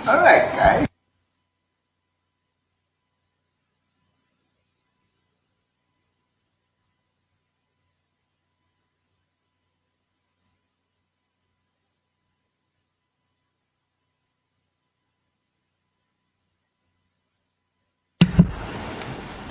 All right, guys.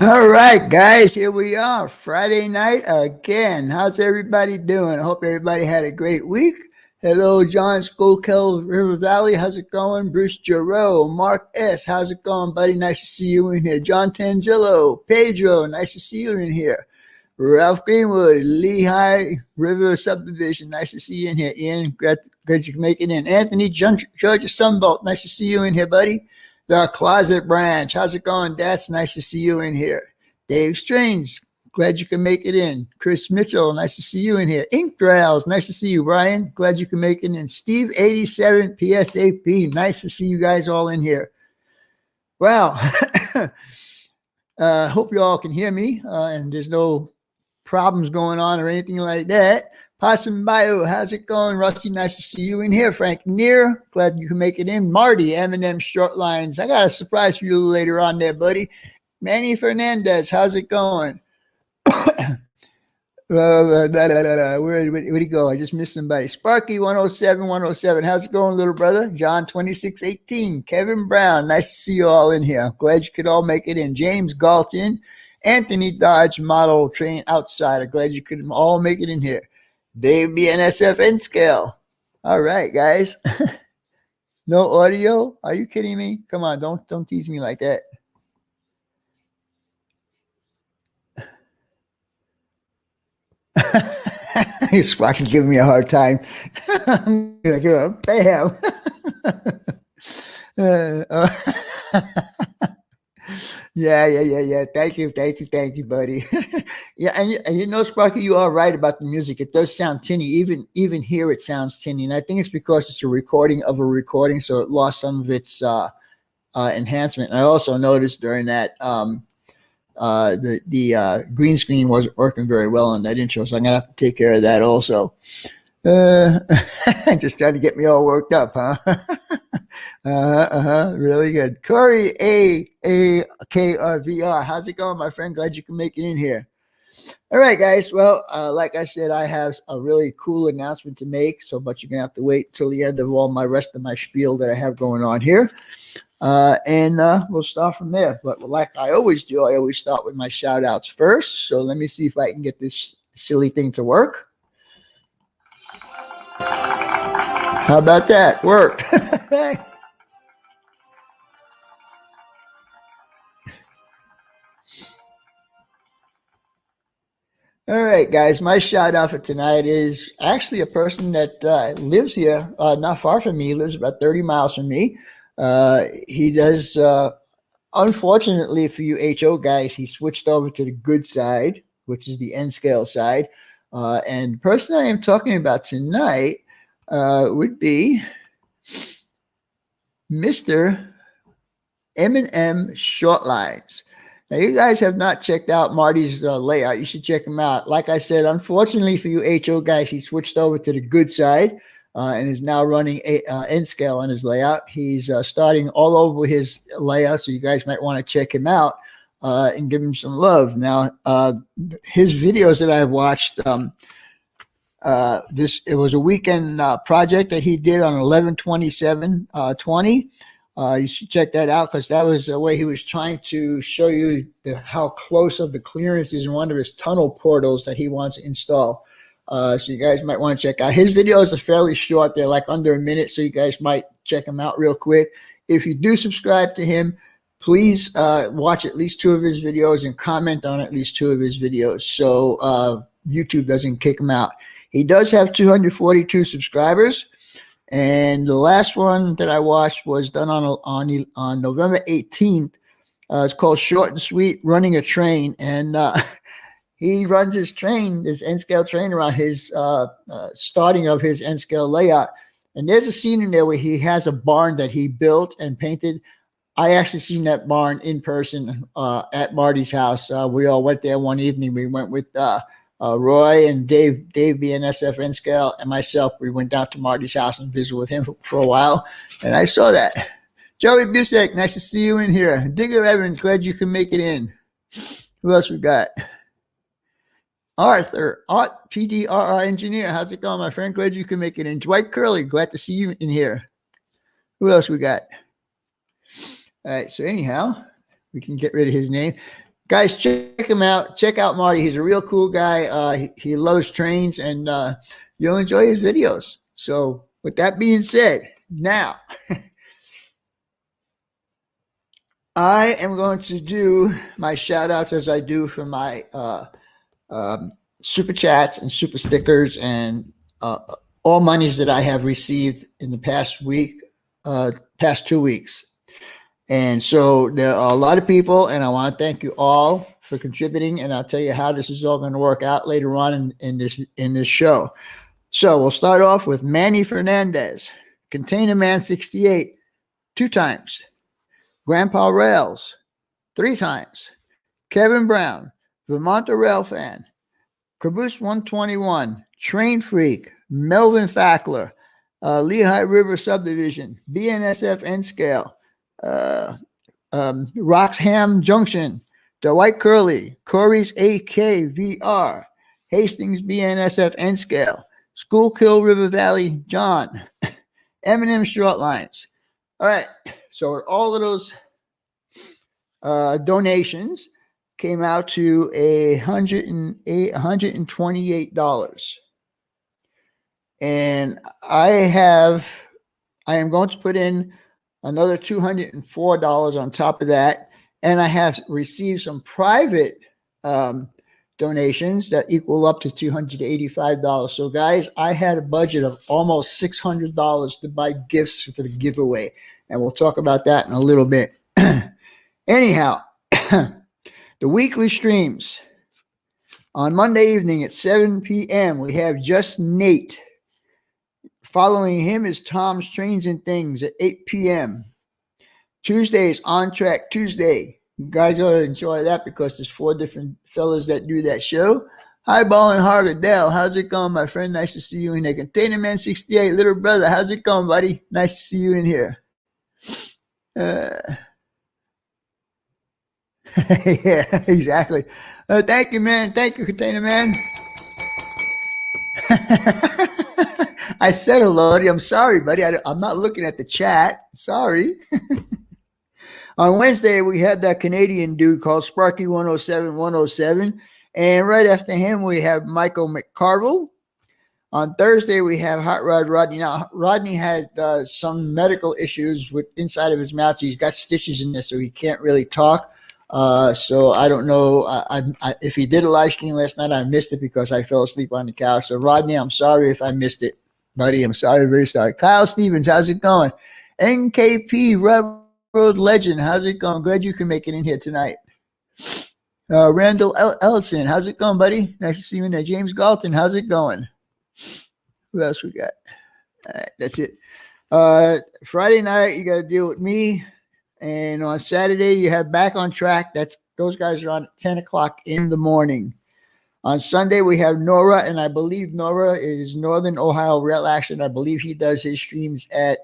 All right, guys, here we are. Friday night again. How's everybody doing? I hope everybody had a great week. Hello, John Skokel, River Valley. How's it going? Bruce Giroux, Mark S. How's it going, buddy? Nice to see you in here. John Tanzillo, Pedro. Nice to see you in here. Ralph Greenwood, Lehigh River Subdivision. Nice to see you in here. Ian, glad you can make it in. Anthony, Georgia Sunbelt. Nice to see you in here, buddy. The Closet Branch. How's it going? That's nice to see you in here. Dave Strange. Glad you can make it in. Chris Mitchell. Nice to see you in here. Ink Trails. Nice to see you, Brian. Glad you can make it in. Steve 87 PSAP. Nice to see you guys all in here. Well, hope you all can hear me and there's no problems going on or anything like that. Possum Bio, how's it going? Rusty, nice to see you in here. Frank Neer, glad you can make it in. Marty, M&M Short Lines, I got a surprise for you later on there, buddy. Manny Fernandez, how's it going? Where'd he go? I just missed somebody. Sparky 107, how's it going, little brother? John 2618, Kevin Brown, nice to see you all in here. Glad you could all make it in. James Galton, Anthony Dodge, Model Train Outsider, glad you could all make it in here. Dave BNSF N Scale. All right, guys. No audio? Are you kidding me? Come on, don't tease me like that. He's fucking giving me a hard time. I'm gonna give him bam. Yeah. Thank you, buddy. Yeah, and you know, Sparky, you are right about the music. It does sound tinny. Even here, it sounds tinny, and I think it's because it's a recording of a recording, so it lost some of its enhancement. And I also noticed during that the green screen wasn't working very well on that intro, so I'm gonna have to take care of that also. Just trying to get me all worked up, huh? Really good. Corey AKRVR, how's it going, my friend? Glad you can make it in here. All right, guys. Well, like I said, I have a really cool announcement to make, but you're gonna have to wait till the end of all my rest of my spiel that I have going on here. And we'll start from there. But like I always do, I always start with my shout outs first. So let me see if I can get this silly thing to work. How about that? Worked. All right, guys. My shout out for tonight is actually a person that lives here, not far from me. He lives about 30 miles from me. He does, unfortunately for you HO guys, he switched over to the good side, which is the N scale side. And the person I am talking about tonight would be Mr. M&M Short Lines. Now, you guys have not checked out Marty's layout. You should check him out. Like I said, unfortunately for you HO guys, he switched over to the good side and is now running N scale on his layout. He's starting all over his layout, so you guys might want to check him out and give him some love. Now, his videos that I've watched, it was a weekend project that he did on 11/27/20. You should check that out because that was the way he was trying to show you how close of the clearance is in one of his tunnel portals that he wants to install. So you guys might want to check out. His videos are fairly short. They're like under a minute, so you guys might check them out real quick. If you do subscribe to him, please watch at least 2 of his videos and comment on at least 2 of his videos so YouTube doesn't kick him out. He does have 242 subscribers. And the last one that I watched was done on November 18th. It's called Short and Sweet, Running a Train. And he runs his train, this N-scale train, around his starting of his N-scale layout. And there's a scene in there where he has a barn that he built and painted. I actually seen that barn in person at Marty's house. We all went there one evening. We went with Roy and Dave BNSF N Scale, and myself. We went down to Marty's house and visited with him for a while, and I saw that. Joey Busek, nice to see you in here. Digger Evans, glad you can make it in. Who else we got? Arthur, Art PDRR engineer. How's it going, my friend? Glad you can make it in. Dwight Curley, glad to see you in here. Who else we got? All right, so anyhow, we can get rid of his name. Guys, check him out. Check out Marty. He's a real cool guy. He loves trains, and you'll enjoy his videos. So with that being said, now I am going to do my shout outs as I do for my super chats and super stickers and all monies that I have received in the past week, past 2 weeks. And so there are a lot of people, and I want to thank you all for contributing, and I'll tell you how this is all going to work out later on in this show. So we'll start off with Manny Fernandez, Container Man 68, 2 times, Grandpa Rails, 3 times, Kevin Brown, Vermonter Rail Fan, Caboose 121, Train Freak, Melvin Fackler, Lehigh River Subdivision, BNSF N Scale, Roxham Junction, Dwight Curley, Corey's AKVR, Hastings BNSF N Scale, Schuylkill River Valley John, M&M Short Lines. All right, so all of those donations came out to $128. And I am going to put in another $204 on top of that. And I have received some private donations that equal up to $285. So guys, I had a budget of almost $600 to buy gifts for the giveaway. And we'll talk about that in a little bit. Anyhow, the weekly streams. On Monday evening at 7 p.m., we have Just Nate. Following him is Tom's Trains and Things at 8 p.m. Tuesday is On Track Tuesday. You guys ought to enjoy that because there's 4 different fellas that do that show. Highball and Hargadell, how's it going, my friend? Nice to see you in there. Container Man 68, little brother, how's it going, buddy? Nice to see you in here. Yeah, exactly. Thank you, man. Thank you, Container Man. I said hello to you. I'm sorry, buddy. I'm not looking at the chat. Sorry. On Wednesday, we had that Canadian dude called Sparky 107. And right after him, we have Michael McCarville. On Thursday, we have Hot Rod Rodney. Now, Rodney had some medical issues with inside of his mouth. So he's got stitches in there, so he can't really talk. So I don't know if he did a live stream last night. I missed it because I fell asleep on the couch. So Rodney, I'm sorry if I missed it, buddy. I'm sorry, very sorry. Kyle Stevens, how's it going? NKP Railroad Legend, how's it going? Glad you can make it in here tonight. Randall Ellison, how's it going, buddy? Nice to see you in there. James Galton, how's it going? Who else we got? All right, that's it. Friday night, you got to deal with me. And on Saturday, you have Back on Track. Those guys are on at 10 o'clock in the morning. On Sunday, we have Nora, and I believe Nora is Northern Ohio Rail Action. I believe he does his streams at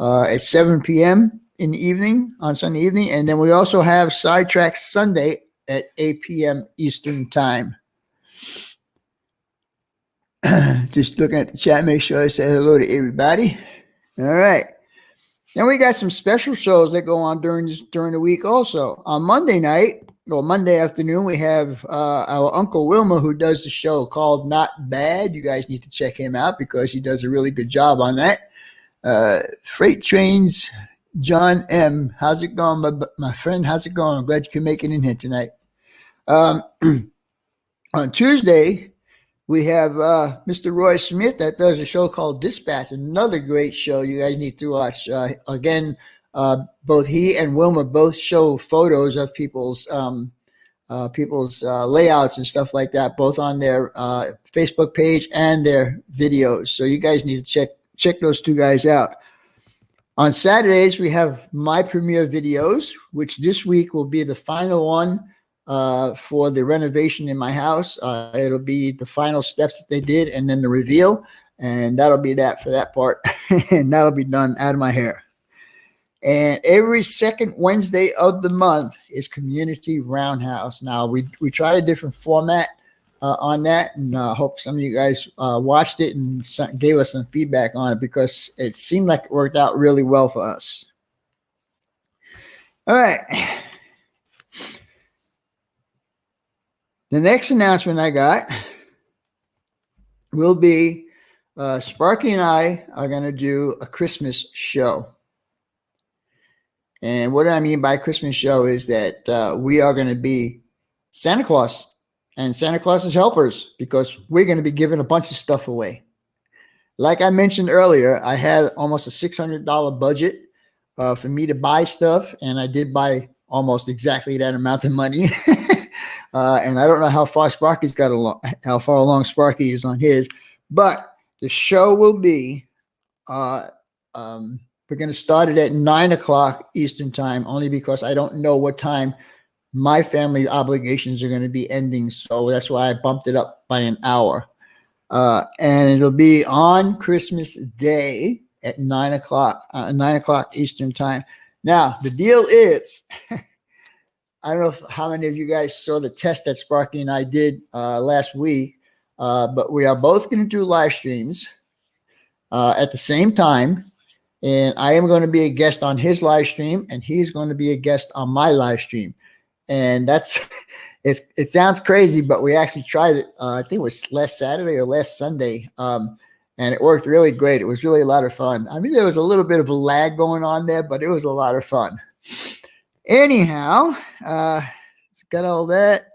7 p.m. in the evening, on Sunday evening. And then we also have Sidetrack Sunday at 8 p.m. Eastern Time. Just looking at the chat, make sure I say hello to everybody. All right. Then we got some special shows that go on during the week also. On Monday night, or Monday afternoon, we have our Uncle Wilma who does the show called Not Bad. You guys need to check him out because he does a really good job on that. Freight Trains, John M. How's it going, my friend? How's it going? I'm glad you can make it in here tonight. On Tuesday, we have Mr. Roy Smith that does a show called Dispatch, another great show you guys need to watch. Again, both he and Wilma both show photos of people's layouts and stuff like that, both on their Facebook page and their videos. So you guys need to check those 2 guys out. On Saturdays, we have my premiere videos, which this week will be the final one for the renovation in my house. It'll be the final steps that they did and then the reveal, and that'll be that for that part. And that'll be done out of my hair. And every second Wednesday of the month is Community Roundhouse. Now, we tried a different format on that, and hope some of you guys watched it and gave us some feedback on it, because it seemed like it worked out really well for us. All right. The next announcement I got will be Sparky and I are going to do a Christmas show. And what I mean by Christmas show is that we are going to be Santa Claus and Santa Claus's helpers, because we're going to be giving a bunch of stuff away. Like I mentioned earlier, I had almost a $600 budget for me to buy stuff, and I did buy almost exactly that amount of money. And I don't know how far Sparky's got how far along Sparky is on his, but the show will be we're going to start it at 9 o'clock Eastern time, only because I don't know what time my family obligations are going to be ending. So that's why I bumped it up by an hour. And it'll be on Christmas Day at 9 o'clock Eastern time. Now, the deal is, I don't know how many of you guys saw the test that Sparky and I did last week, but we are both going to do live streams at the same time. And I am going to be a guest on his live stream, and he's going to be a guest on my live stream. And that's, it sounds crazy, but we actually tried it. I think it was last Saturday or last Sunday. And it worked really great. It was really a lot of fun. I mean, there was a little bit of a lag going on there, but it was a lot of fun. Anyhow, got all that.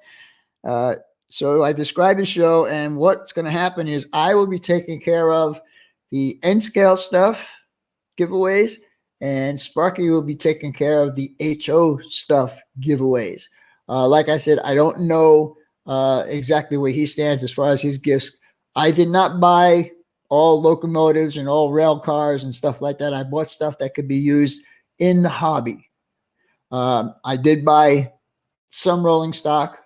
So I described the show, and what's going to happen is I will be taking care of the N scale stuff, giveaways, and Sparky will be taking care of the HO stuff giveaways. Like I said, I don't know exactly where he stands as far as his gifts. I did not buy all locomotives and all rail cars and stuff like that. I bought stuff that could be used in the hobby. I did buy some rolling stock.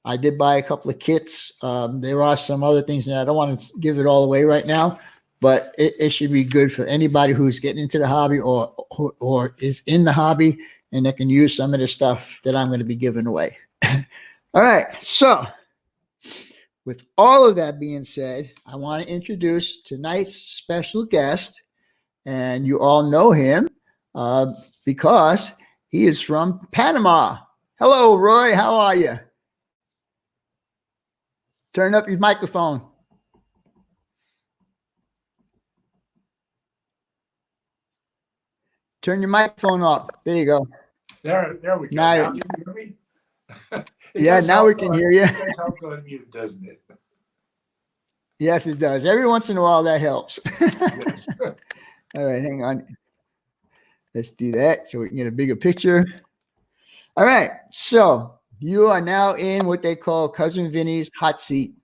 I did buy a couple of kits. There are some other things that I don't want to give it all away right now, but it should be good for anybody who's getting into the hobby or is in the hobby, and that can use some of the stuff that I'm going to be giving away. All right. So with all of that being said, I want to introduce tonight's special guest, and you all know him because he is from Panama. Hello, Roy. How are you? Turn up your microphone. Turn your microphone up. There you go. There we go. Now can you hear me? Yeah, now we can hear you. It does help going mute, doesn't it? Yes, it does. Every once in a while, that helps. Yes. All right, hang on. Let's do that so we can get a bigger picture. All right, so you are now in what they call Cousin Vinny's hot seat.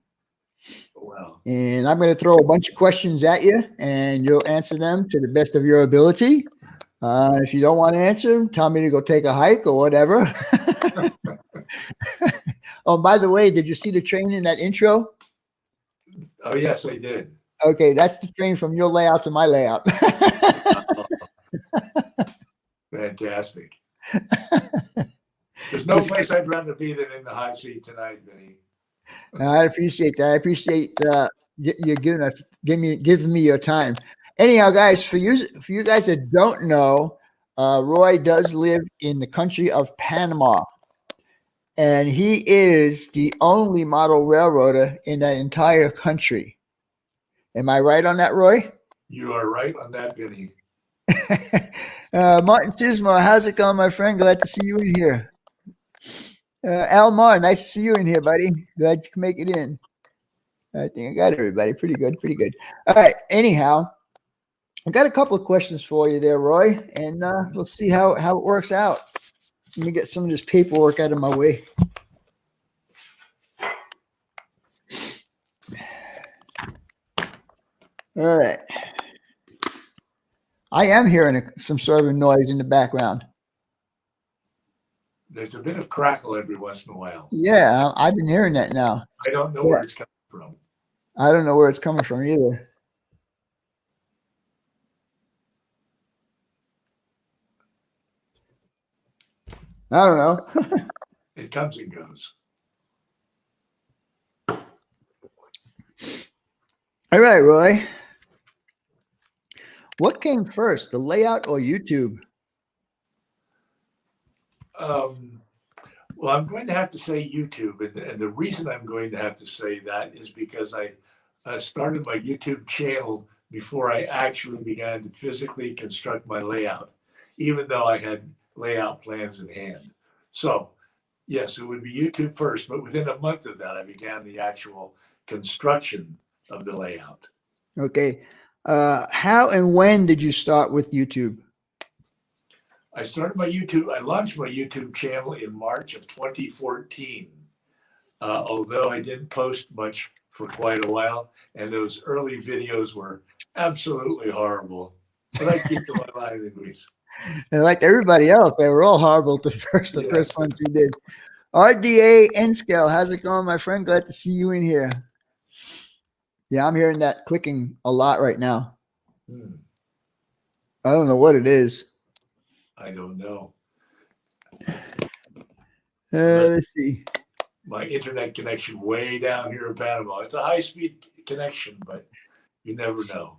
Wow. And I'm going to throw a bunch of questions at you, and you'll answer them to the best of your ability. If you don't want to answer them, tell me to go take a hike or whatever. Oh, by the way, did you see the train in that intro? Oh, yes, I did. Okay, that's the train from your layout to my layout. Fantastic. There's no place I'd rather be than in the hot seat tonight, Vinny. I appreciate that. I appreciate you giving me your time. Anyhow, guys, for you guys that don't know, Roy does live in the country of Panama, and he is the only model railroader in that entire country. Am I right on that, Roy? You are right on that, Vinny. Martin Sismo, how's it going, my friend? Glad to see you in here. Almar, nice to see you in here, buddy. Glad you can make it in. I think I got everybody. Pretty good, pretty good. All right. Anyhow, I got a couple of questions for you there, Roy, and we'll see how it works out. Let me get some of this paperwork out of my way. All right. I am hearing some sort of a noise in the background. There's a bit of crackle every once in a while. Yeah, I've been hearing that now. I don't know where it's coming from. I don't know where it's coming from either. I don't know. It comes and goes. All right, Roy. What came first, the layout or YouTube? Well, I'm going to have to say YouTube, and the reason I'm going to have to say that is because I started my YouTube channel before I actually began to physically construct my layout, even though I had layout plans in hand. So, yes, it would be YouTube first, but within a month of that, I began the actual construction of the layout. Okay. How and when did you start with YouTube? I launched my YouTube channel in March of 2014. Although I didn't post much for quite a while, and those early videos were absolutely horrible. But I keep them alive anyways. And like everybody else, they were all horrible at the first Yes. ones we did. RDA N scale, how's it going, my friend? Glad to see you in here. Yeah, I'm hearing that clicking a lot right now. I don't know what it is. I don't know. Let's see. My internet connection way down here in Panama. It's a high-speed connection, but you never know.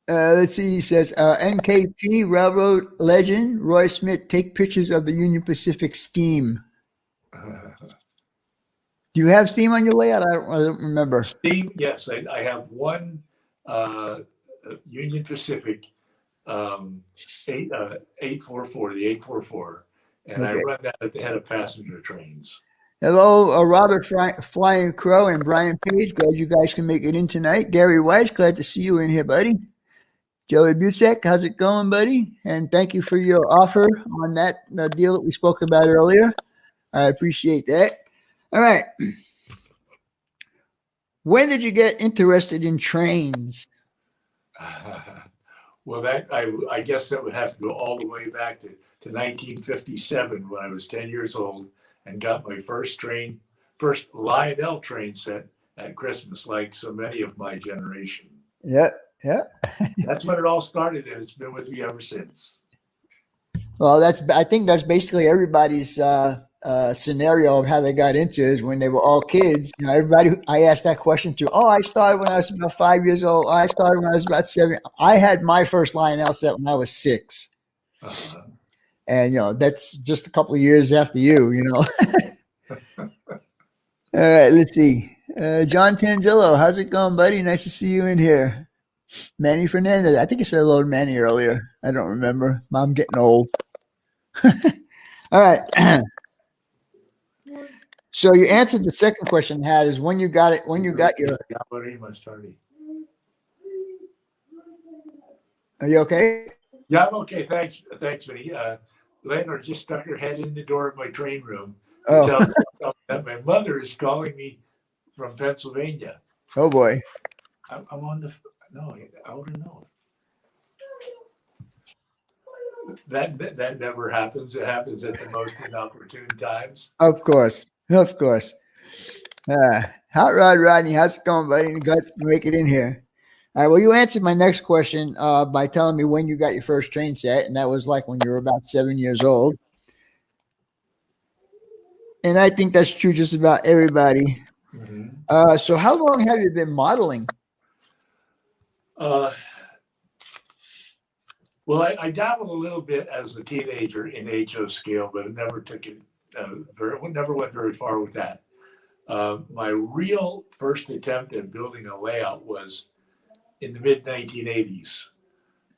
Let's see. He says, NKP Railroad legend Roy Smith take pictures of the Union Pacific steam. Do you have steam on your layout? I don't remember. Steam, yes. I have one Union Pacific 844, the 844, and Okay. I run that at the head of passenger trains. Hello, Robert Flying Crow and Brian Page. Glad you guys can make it in tonight. Gary Weiss, glad to see you in here, buddy. Joey Busek, how's it going, buddy? And thank you for your offer on that deal that we spoke about earlier. I appreciate that. All right. When did you get interested in trains? Well, I guess that would have to go all the way back to 1957 when I was 10 years old and got my first Lionel train set at Christmas, like so many of my generation. Yeah. That's when it all started, and it's been with me ever since. Well, I think that's basically everybody's scenario of how they got into it is when they were all kids. You know, everybody. I asked that question too. Oh, I started when I was about 5 years old. I started when I was about 7. I had my first Lionel set when I was 6, and that's just a couple of years after you. All right, let's see. John Tanzillo, how's it going, buddy? Nice to see you in here. Manny Fernandez. I think I said hello to Manny earlier. I don't remember. I'm getting old. All right. So you answered the second question I had is when you got it, when you got your. Are you okay? Yeah, I'm okay. Thanks, Vinny. Leonard just stuck her head in the door of my train room to tell me that my mother is calling me from Pennsylvania. Oh boy. I'm on the. No, I wouldn't know. That never happens. It happens at the most inopportune times. Of course. Hot Rod Rodney, how's it going, buddy? Glad to make it in here. All right. Well, you answered my next question by telling me when you got your first train set, and that was like when you were about 7 years old. And I think that's true just about everybody. Mm-hmm. So how long have you been modeling? Well, I dabbled a little bit as a teenager in HO scale, but it never took it never went very far with that. My real first attempt at building a layout was in the mid 1980s,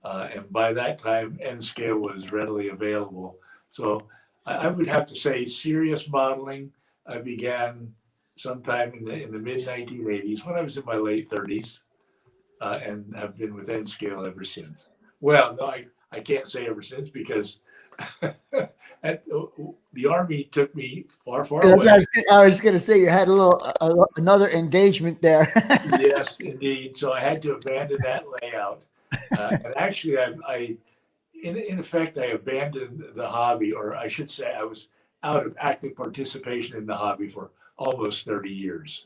and by that time, N scale was readily available. So I would have to say serious modeling I began sometime in the mid 1980s when I was in my late 30s, and have been with N scale ever since. Well, no, I can't say ever since because the Army took me far away. I was going to say you had another engagement there. Yes, indeed. So I had to abandon that layout. And actually, in effect, I abandoned the hobby, or I should say I was out of active participation in the hobby for almost 30 years.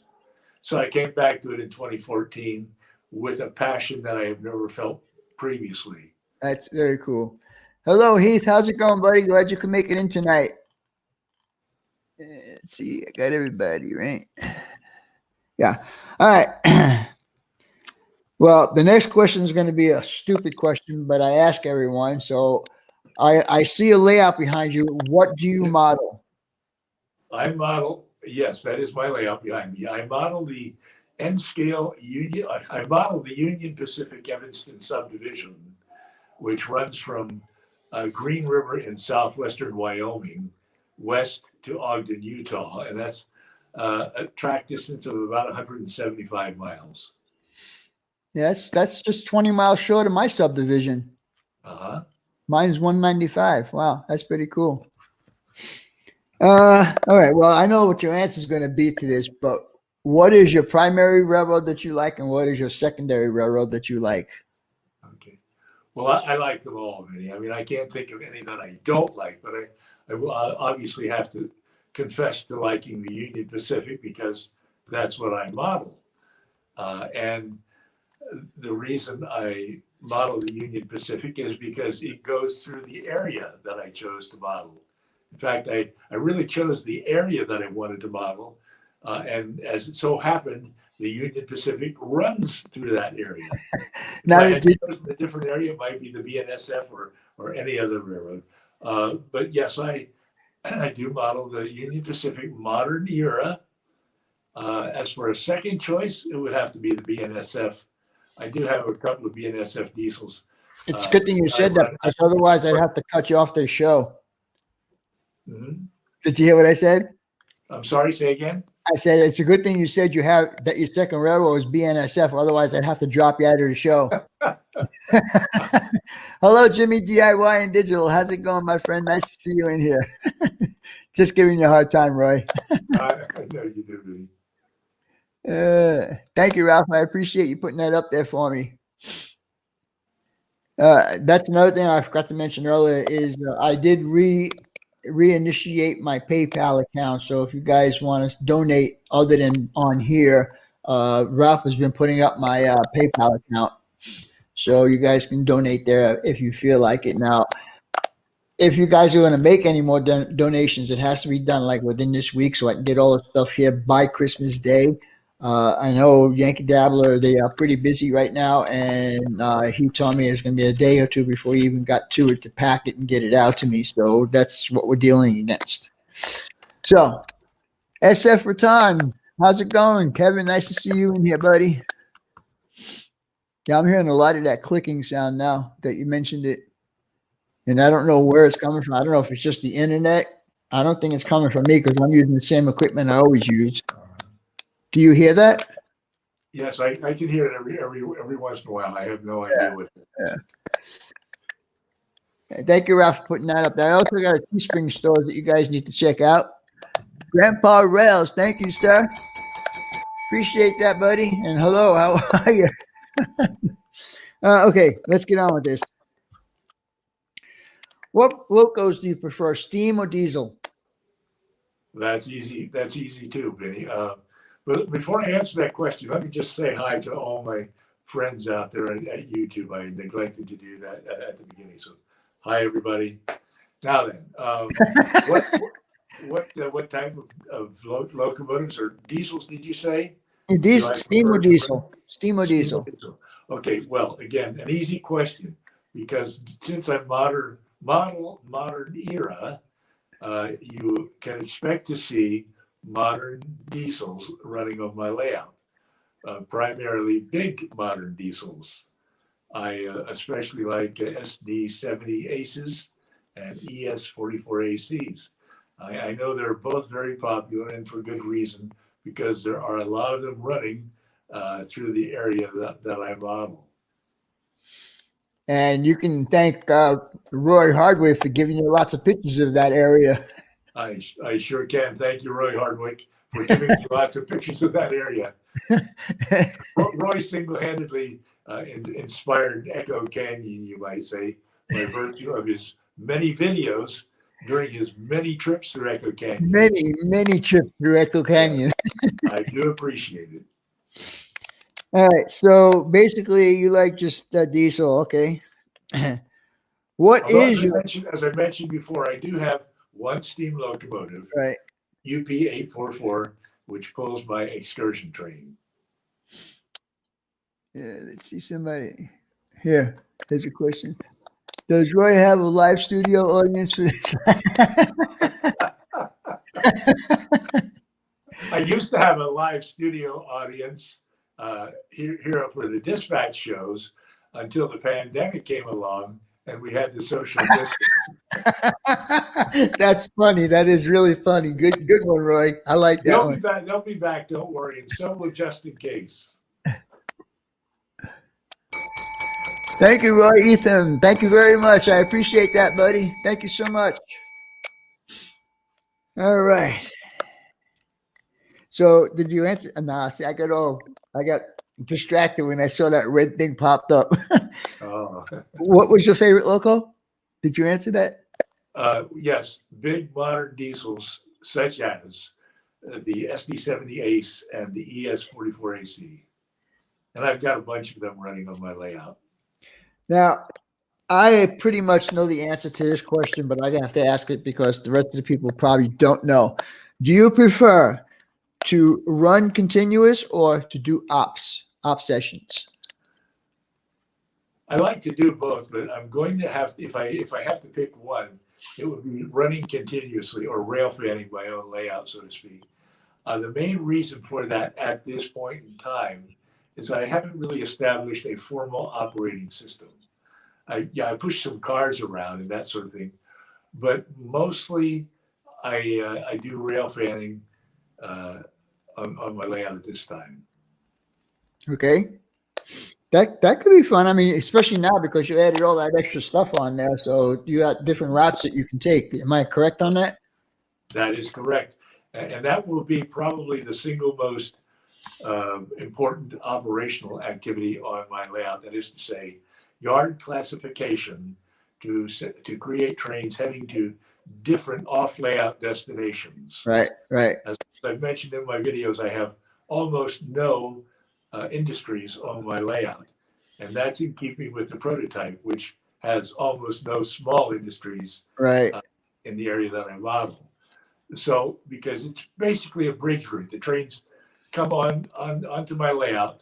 So I came back to it in 2014 with a passion that I have never felt previously. That's very cool. Hello, Heath. How's it going, buddy? Glad you could make it in tonight. Let's see. I got everybody, right? Yeah. All right. Well, the next question is going to be a stupid question, but I ask everyone. So I see a layout behind you. What do you model? Yes, that is my layout behind me. I model the N scale Union, I model the Union Pacific Evanston subdivision, which runs from Green River in southwestern Wyoming west to Ogden, Utah. And that's a track distance of about 175 miles. Yes, that's just 20 miles short of my subdivision. Uh-huh. Mine's 195. Wow, that's pretty cool. All right. Well, I know what your answer is going to be to this, but what is your primary railroad that you like, and what is your secondary railroad that you like? Okay. Well, I like them all, Vinny. I mean, I can't think of any that I don't like, but I will obviously have to confess to liking the Union Pacific because that's what I model. And the reason I model the Union Pacific is because it goes through the area that I chose to model. In fact, I really chose the area that I wanted to model. And as it so happened, the Union Pacific runs through that area. Now, If I had chosen a different area, it might be the BNSF or any other railroad. But yes, I do model the Union Pacific modern era. As for a second choice, it would have to be the BNSF. I do have a couple of BNSF diesels. it's a good thing you said that, because otherwise I'd have to cut you off the show. Mhm. Did you hear what I said? I'm sorry, say again. I said it's a good thing you said you have that your second railroad is BNSF. Otherwise, I'd have to drop you out of the show. Hello, Jimmy DIY and Digital. How's it going, my friend? Nice to see you in here. Just giving you a hard time, Roy. I know you do, Vinny. Thank you, Ralph. I appreciate you putting that up there for me. That's another thing I forgot to mention earlier is I did reinitiate my PayPal account. So if you guys want to donate other than on here, Ralph has been putting up my PayPal account. So you guys can donate there if you feel like it. Now, if you guys are going to make any more donations, it has to be done like within this week so I can get all the stuff here by Christmas Day. I know Yankee Dabbler, they are pretty busy right now, and he told me it's going to be a day or two before he even got to it to pack it and get it out to me. So that's what we're dealing against. So, SF Ratan, how's it going? Kevin, nice to see you in here, buddy. Yeah, I'm hearing a lot of that clicking sound now that you mentioned it. And I don't know where it's coming from. I don't know if it's just the internet. I don't think it's coming from me because I'm using the same equipment I always use. Do you hear that? Yes, I can hear it every once in a while. I have no idea what. Thank you, Ralph, for putting that up there. I also got a Teespring store that you guys need to check out. Grandpa Rails, thank you, sir. Appreciate that, buddy. And hello, how are you? Okay, let's get on with this. What locos do you prefer, steam or diesel? That's easy. That's easy too, Vinny. But before I answer that question, let me just say hi to all my friends out there at YouTube. I neglected to do that at the beginning. So, hi everybody. Now then, what type of locomotives or diesels did you say? Diesel, steam or diesel? Steam or diesel? Okay. Well, again, an easy question because since I'm modern era, you can expect to see modern diesels running on my layout, primarily big modern diesels. I especially like SD70 ACEs and ES44 ACs. I know they're both very popular and for good reason because there are a lot of them running through the area that I model. And you can thank Roy Hardwick for giving you lots of pictures of that area. I sure can. Thank you, Roy Hardwick, for giving me lots of pictures of that area. Roy single-handedly inspired Echo Canyon, you might say, by virtue of his many videos during his many trips through Echo Canyon. Many trips through Echo Canyon. I do appreciate it. All right. So basically, you like just diesel. Okay. What Although, is your as I mentioned before, I do have one steam locomotive, right? UP 844, which pulls my excursion train. Yeah, let's see somebody here. There's a question. Does Roy have a live studio audience for this? I used to have a live studio audience here for the dispatch shows until the pandemic came along and we had the social distance. That's funny. That is really funny. Good one, Roy. I like that They'll be one. back. They'll be back. Don't worry. And so will just in case. Thank you, Roy Ethan. Thank you very much. I appreciate that, buddy. Thank you so much. All right. So did you answer? Nah, see, I got distracted when I saw that red thing popped up. Oh. What was your favorite loco? Did you answer that? Yes, big modern diesels such as the SD70 Ace and the ES44 AC. And I've got a bunch of them running on my layout. Now, I pretty much know the answer to this question, but I have to ask it because the rest of the people probably don't know. Do you prefer to run continuous or to do op sessions? I like to do both, but I'm going to have, if I have to pick one, it would be running continuously or rail fanning my own layout, so to speak. The main reason for that at this point in time is I haven't really established a formal operating system. I push some cars around and that sort of thing, but mostly I do rail fanning on my layout at this time. Okay. That could be fun. I mean, especially now because you added all that extra stuff on there. So you got different routes that you can take. Am I correct on that? That is correct. And that will be probably the single most important operational activity on my layout. That is to say, yard classification to create trains heading to different off layout destinations. Right, right. As I've mentioned in my videos, I have almost no industries on my layout. And that's in keeping with the prototype, which has almost no small industries Right. In the area that I model. So, because it's basically a bridge route, the trains come onto my layout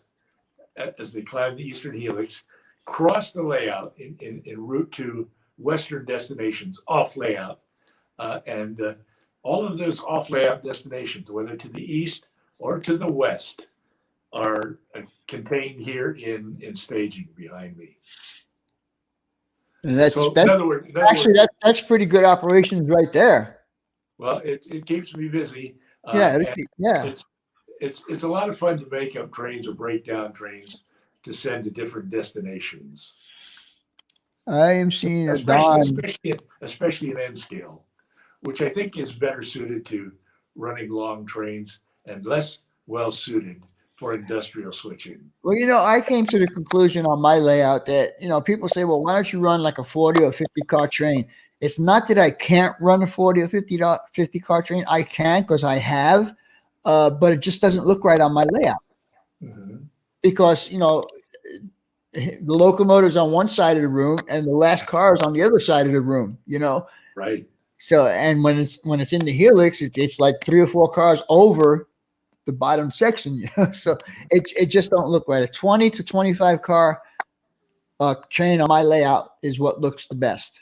as they climb the eastern helix, cross the layout in route to western destinations off layout, and all of those off layout destinations, whether to the east or to the west, are contained here in staging behind me. And that's So, that's in other words, that's pretty good operations right there. well, it keeps me busy. Yeah, And yeah. it's a lot of fun to make up trains or break down trains to send to different destinations. I am seeing a especially Don. especially in N scale, which I think is better suited to running long trains and less well suited for industrial switching. Well, I came to the conclusion on my layout that, people say, well, why don't you run like a 40 or 50 car train? It's not that I can't run a 40 or 50 car train. I can because I have, but it just doesn't look right on my layout. Mm-hmm. Because, the locomotive's on one side of the room and the last car is on the other side of the room, Right. So, and when it's in the helix, it's like 3 or 4 cars over the bottom section, so it just don't look right. A 20 to 25 car train on my layout is what looks the best.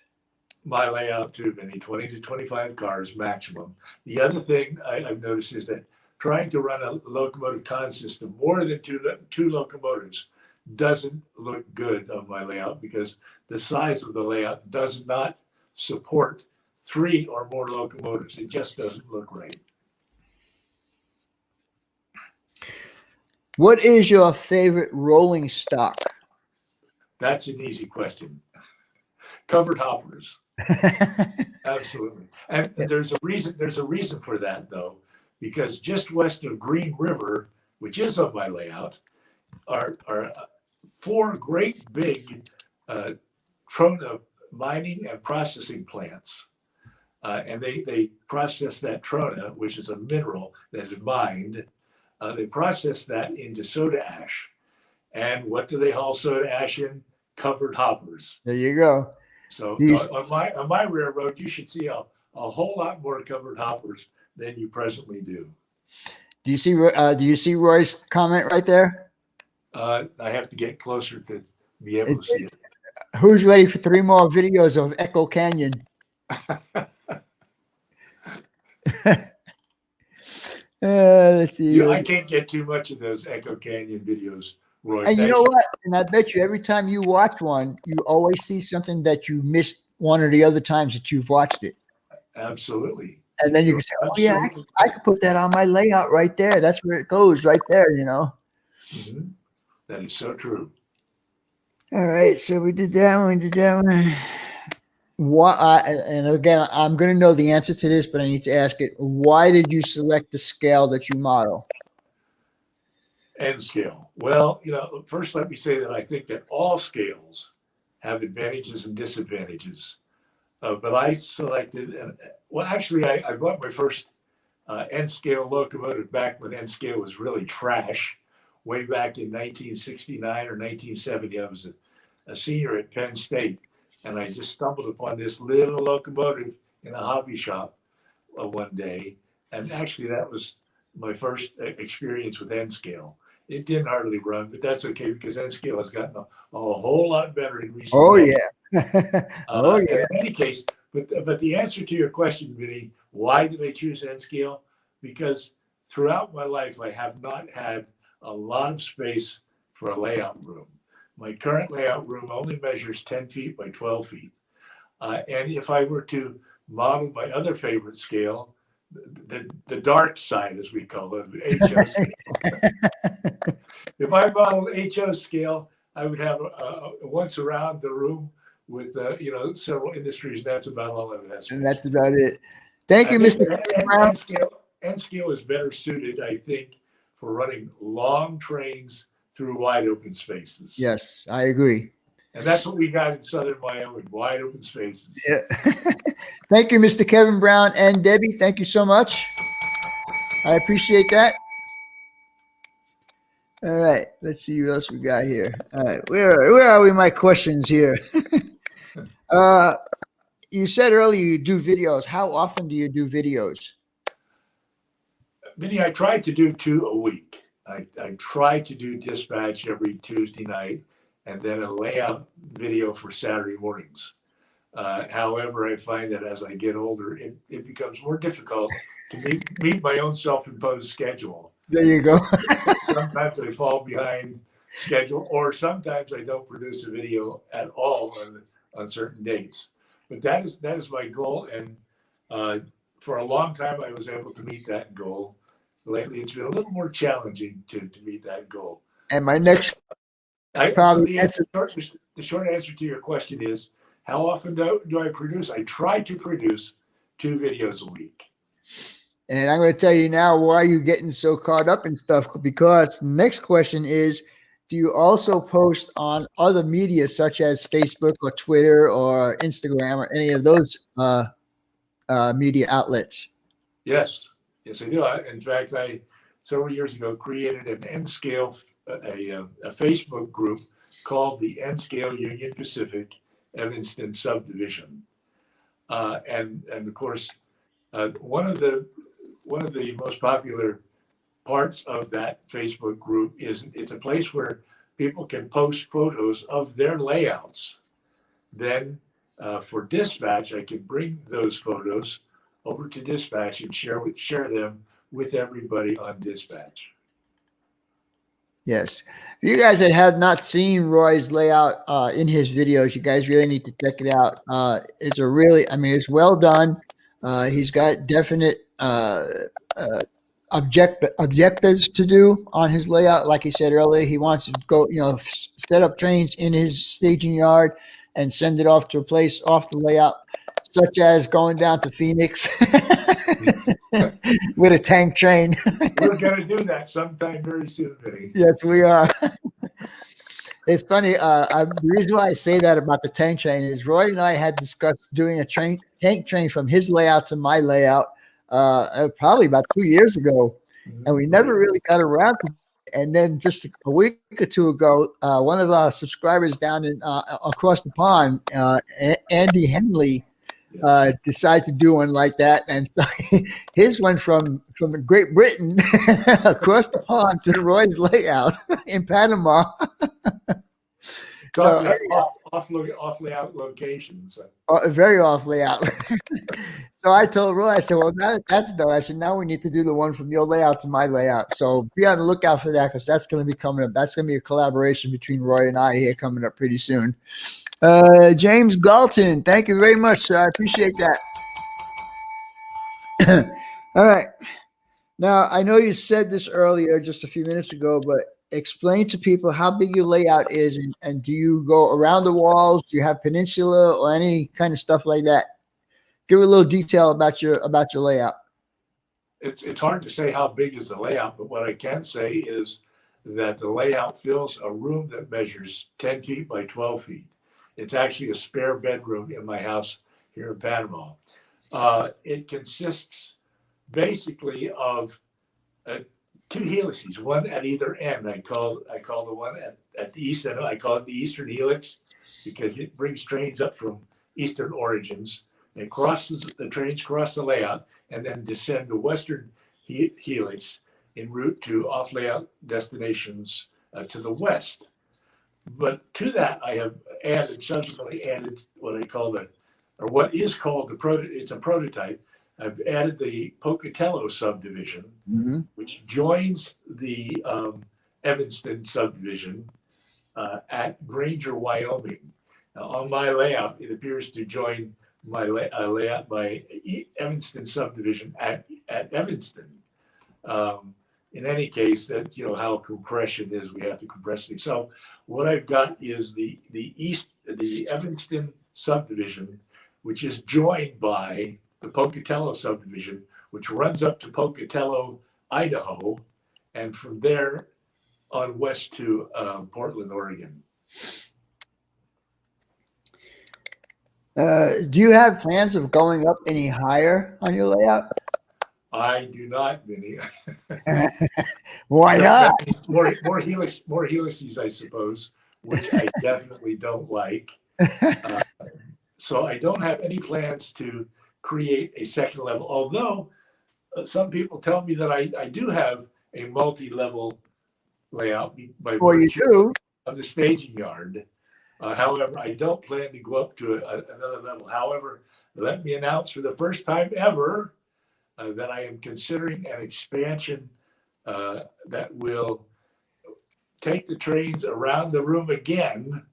My layout too, Vinny, 20 to 25 cars maximum. The other thing I've noticed is that trying to run a locomotive con system more than two locomotives doesn't look good on my layout because the size of the layout does not support 3 or more locomotives. It just doesn't look right. What is your favorite rolling stock? That's an easy question. Covered hoppers. Absolutely. And there's a reason for that though, because just west of Green River, which is on my layout, are 4 great big trona mining and processing plants. And they process that trona, which is a mineral that is mined. They process that into soda ash. And what do they haul soda ash in? Covered hoppers. There you go. So Do you, on my railroad, you should see a whole lot more covered hoppers than you presently do. do you see Roy's comment right there? I have to get closer to be able to see it. Who's ready for 3 more videos of Echo Canyon? Let's see. I can't get too much of those Echo Canyon videos, Roy. And you Thanks know for- what? And I bet you every time you watch one, you always see something that you missed one or the other times that you've watched it. Absolutely. And then you can say, oh, yeah, I could put that on my layout right there. That's where it goes right there, you know. Mm-hmm. That is so true. All right. So we did that one. We did that one. And again, I'm going to know the answer to this, but I need to ask it. Why did you select the scale that you model? N scale. Well, first let me say that I think that all scales have advantages and disadvantages. But I selected, well, actually, I bought my first N scale locomotive back when N scale was really trash, way back in 1969 or 1970. I was a senior at Penn State, and I just stumbled upon this little locomotive in a hobby shop one day. And actually, that was my first experience with N scale. It didn't hardly run, but that's okay because N scale has gotten a whole lot better in recent Oh, years. yeah. Oh, yeah. In any case, but the answer to your question, Vinny, why did I choose N scale? Because throughout my life, I have not had a lot of space for a layout room. My current layout room only measures 10 feet by 12 feet. And if I were to model my other favorite scale, the dark side, as we call it, HO scale. If I modeled HO scale, I would have once around the room with several industries. And that's about all of that. And that's about it. Thank you, Mr. Brown. N scale is better suited, I think, for running long trains through wide open spaces. Yes, I agree. And that's what we got in Southern Wyoming, wide open spaces. Yeah. Thank you, Mr. Kevin Brown and Debbie. Thank you so much. I appreciate that. All right, let's see what else we got here. All right, where are we? My questions here. You said earlier you do videos. How often do you do videos? Vinny, I try to do 2 a week. I try to do dispatch every Tuesday night and then a layout video for Saturday mornings. However, I find that as I get older, it becomes more difficult to meet my own self-imposed schedule. There you go. Sometimes I fall behind schedule, or sometimes I don't produce a video at all on certain dates. But that is my goal, and for a long time I was able to meet that goal. Lately, it's been a little more challenging to meet that goal. And my next the short answer to your question is, how often do I produce? I try to produce 2 videos a week. And I'm going to tell you now why you're getting so caught up in stuff, because the next question is, do you also post on other media such as Facebook or Twitter or Instagram or any of those media outlets? Yes, I do. In fact, I several years ago created an N scale, a Facebook group called the N Scale Union Pacific Evanston Subdivision, and of course, one of the most popular parts of that Facebook group is it's a place where people can post photos of their layouts. Then for dispatch, I can bring those photos over to dispatch and share them with everybody on dispatch. Yes. For you guys that have not seen Roy's layout in his videos, you guys really need to check it out. It's well done. He's got definite objectives to do on his layout. Like he said earlier, he wants to go, set up trains in his staging yard and send it off to a place off the layout, such as going down to Phoenix with a tank train. We're going to do that sometime very soon, Vinny. Yes, we are. It's funny. The reason why I say that about the tank train is Roy and I had discussed doing a tank train from his layout to my layout probably about 2 years ago, and we never really got around to it. And then just a week or two ago, one of our subscribers down in across the pond, Andy Henley, decided to do one like that, and so his went from Great Britain across the pond to Roy's layout in Panama. So Awfully out locations. very awfully out. So I told Roy, I said, well, now that that's done, I said, now we need to do the one from your layout to my layout. So be on the lookout for that, because that's going to be coming up. That's going to be a collaboration between Roy and I here coming up pretty soon. James Galton, thank you very much, sir. I appreciate that. All right. Now, I know you said this earlier just a few minutes ago, but explain to people how big your layout is, and do you go around the walls? Do you have peninsula or any kind of stuff like that? Give a little detail about your layout. It's hard to say how big is the layout, but what I can say is that the layout fills a room that measures 10 feet by 12 feet. It's actually a spare bedroom in my house here in Panama. It consists basically of two helices, one at either end. I call the one at the east end, I call it the Eastern Helix, because it brings trains up from Eastern origins and the trains cross the layout and then descend the Western Helix en route to off layout destinations to the west. But to that, I have subsequently added what is called it's a prototype. I've added the Pocatello subdivision, which joins the Evanston subdivision at Granger, Wyoming. Now, on my layout, it appears to join my layout, my Evanston subdivision at Evanston. In any case, that's how compression is. We have to compress things. So what I've got is the Evanston subdivision, which is joined by the Pocatello subdivision, which runs up to Pocatello, Idaho, and from there on west to Portland, Oregon. Do you have plans of going up any higher on your layout? I do not, Vinny. Why not? More helices, I suppose, which I definitely don't like. So I don't have any plans to create a second level, although some people tell me that I do have a multi-level layout by virtue of the staging yard. However, I don't plan to go up to another level. However, let me announce for the first time ever that I am considering an expansion that will take the trains around the room again,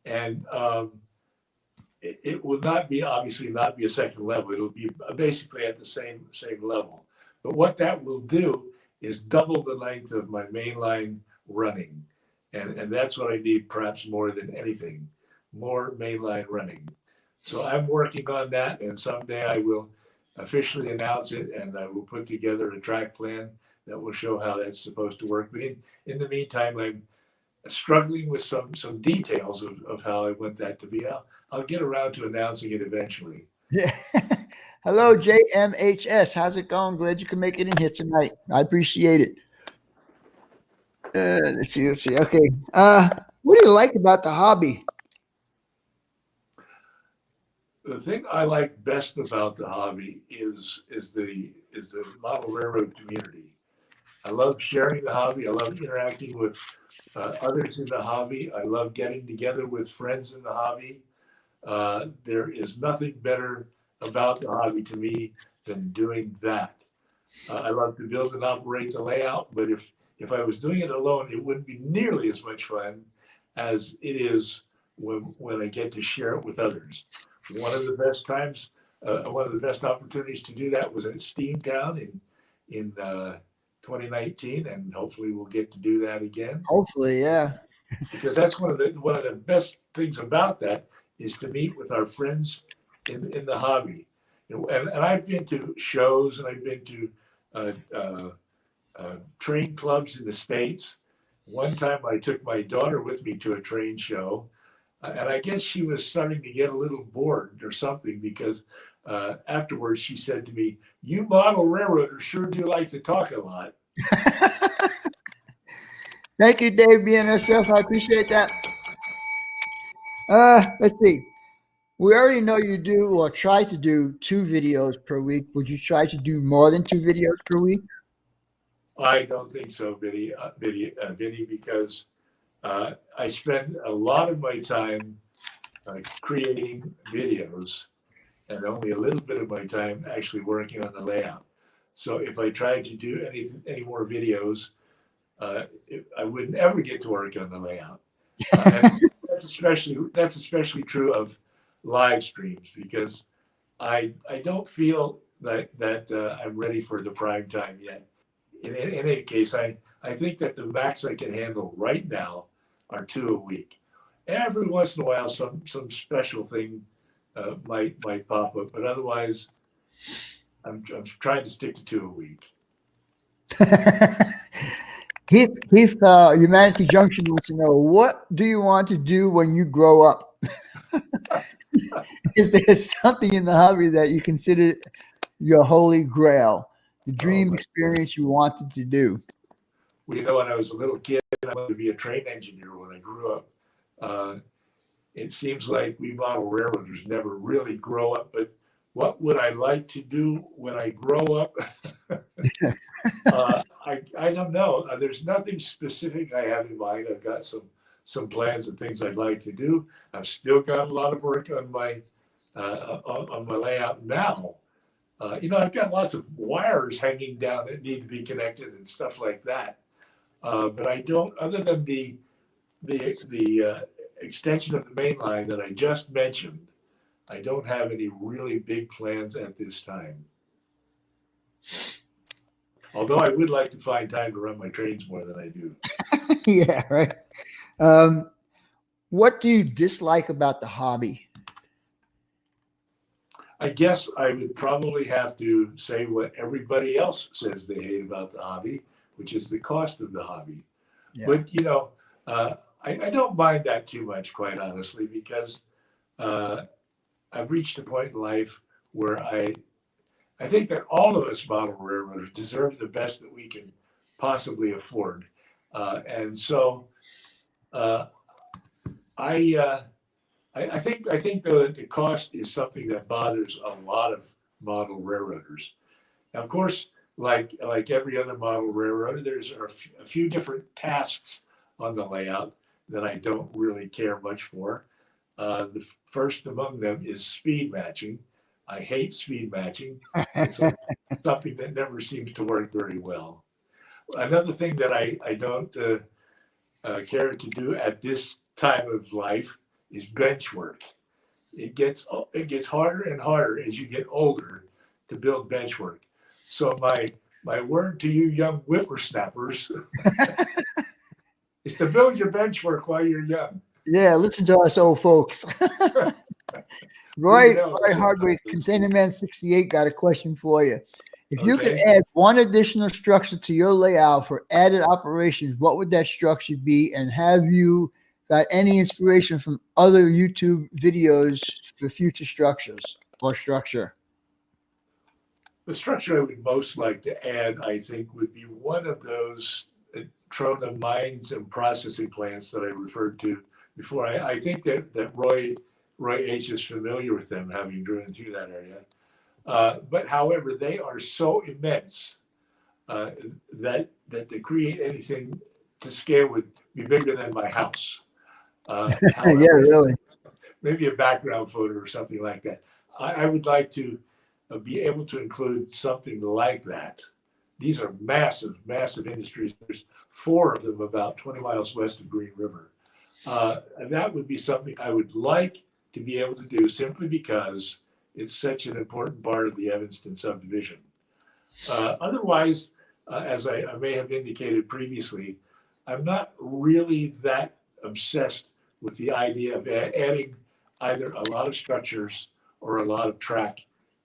and it will obviously not be a second level. It'll be basically at the same level. But what that will do is double the length of my main line running. And that's what I need, perhaps more than anything, more mainline running. So I'm working on that, and someday I will officially announce it, and I will put together a track plan that will show how that's supposed to work. But in the meantime, I'm struggling with some details of how I want that to be. I'll get around to announcing it eventually. Yeah. Hello, JMHS. How's it going? Glad you can make it in here tonight. I appreciate it. Let's see. Okay. What do you like about the hobby? The thing I like best about the hobby is the model railroad community. I love sharing the hobby. I love interacting with others in the hobby. I love getting together with friends in the hobby. There is nothing better about the hobby to me than doing that. I love to build and operate the layout, but if I was doing it alone, it wouldn't be nearly as much fun as it is when I get to share it with others. One of the best opportunities to do that was at Steamtown in 2019, and hopefully we'll get to do that again. Hopefully, yeah. Because that's one of the best things about that is to meet with our friends in the hobby. And I've been to shows, and I've been to train clubs in the States. One time I took my daughter with me to a train show, and I guess she was starting to get a little bored or something, because afterwards she said to me, "You model railroaders sure do like to talk a lot." Thank you, Dave, BNSF. I appreciate that. Let's see. We already know you do or try to do 2 videos per week. Would you try to do more than 2 videos per week? I don't think so, Vinny, because I spend a lot of my time creating videos and only a little bit of my time actually working on the layout. So if I tried to do any more videos, I wouldn't ever get to work on the layout. And that's especially true of live streams because I don't feel that I'm ready for the prime time yet. In any case, I think that the max I can handle right now are 2 a week. Every once in a while, some special thing might pop up, but otherwise, I'm trying to stick to 2 a week. Heath, Humanity Junction wants to know, what do you want to do when you grow up? Is there something in the hobby that you consider your holy grail, the Oh dream my goodness. experience you wanted to do? Well, when I was a little kid, I wanted to be a train engineer when I grew up. Uh, it seems like we model railroaders never really grow up, but what would I like to do when I grow up? I don't know. There's nothing specific I have in mind. I've got some plans and things I'd like to do. I've still got a lot of work on my layout now. I've got lots of wires hanging down that need to be connected and stuff like that. But I don't, other than the extension of the main line that I just mentioned, I don't have any really big plans at this time. Although I would like to find time to run my trains more than I do. Yeah, right. Um, what do you dislike about the hobby? I guess I would probably have to say what everybody else says they hate about the hobby, which is the cost of the hobby. Yeah. But I don't mind that too much, quite honestly, because uh, I've reached a point in life where I think that all of us model railroaders deserve the best that we can possibly afford, and so uh, I, uh, I think the cost is something that bothers a lot of model railroaders. Now, of course, like every other model railroader, there's a few different tasks on the layout that I don't really care much for. The first among them is speed matching. I hate speed matching. It's something that never seems to work very well. Another thing that I don't care to do at this time of life is bench work. It gets harder and harder as you get older to build bench work. So my word to you young whippersnappers is to build your bench work while you're young. Yeah, listen to us old folks. We Roy know that's what time Hardwick, it is. Container Man 68, got a question for you. If you could Okay. add one additional structure to your layout for added operations, what would that structure be? And have you got any inspiration from other YouTube videos for future structures or structure? The structure I would most like to add, I think, would be one of those Trona mines and processing plants that I referred to before. I think that Roy H is familiar with them, having driven through that area. But however, they are so immense uh, that to create anything to scale would be bigger than my house. Yeah, However, really. maybe a background photo or something like that. I would like to be able to include something like that. These are massive, massive industries. There's 4 of them about 20 miles west of Green River. And that would be something I would like to be able to do simply because it's such an important part of the Evanston subdivision. Otherwise, as I may have indicated previously, I'm not really that obsessed with the idea of adding either a lot of structures or a lot of track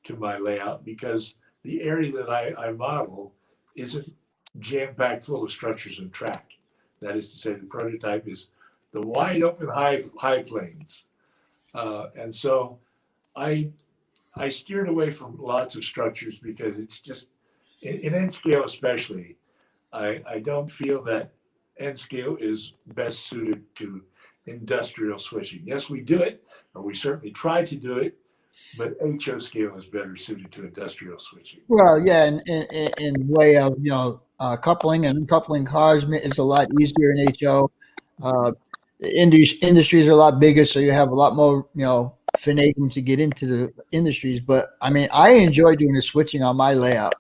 to my layout because the area that I model isn't jam-packed full of structures and track. That is to say, the prototype is the wide open high plains. And so I I steered away from lots of structures because it's just in N scale especially. I don't feel that N scale is best suited to industrial switching. Yes, we do it, or we certainly try to do it, but HO scale is better suited to industrial switching. Well, yeah, in the way of coupling and uncoupling cars is a lot easier in HO. The industries are a lot bigger, so you have a lot more finagling to get into the industries. But I mean, I enjoy doing the switching on my layout.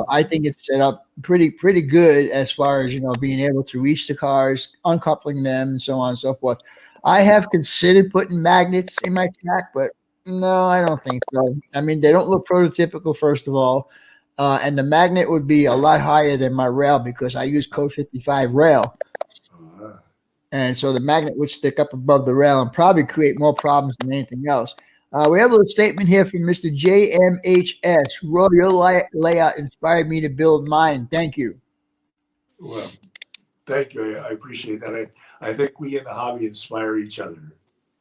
I think it's set up pretty good as far as being able to reach the cars, uncoupling them, and so on and so forth. I have considered putting magnets in my track, but no, I don't think so. I mean, they don't look prototypical, first of all, and the magnet would be a lot higher than my rail because I use code 55 rail, Uh, and so the magnet would stick up above the rail and probably create more problems than anything else. We have a little statement here from Mr. JMHS. Roy, your layout inspired me to build mine. Thank you. well, thank you. I appreciate that. I think we in the hobby inspire each other.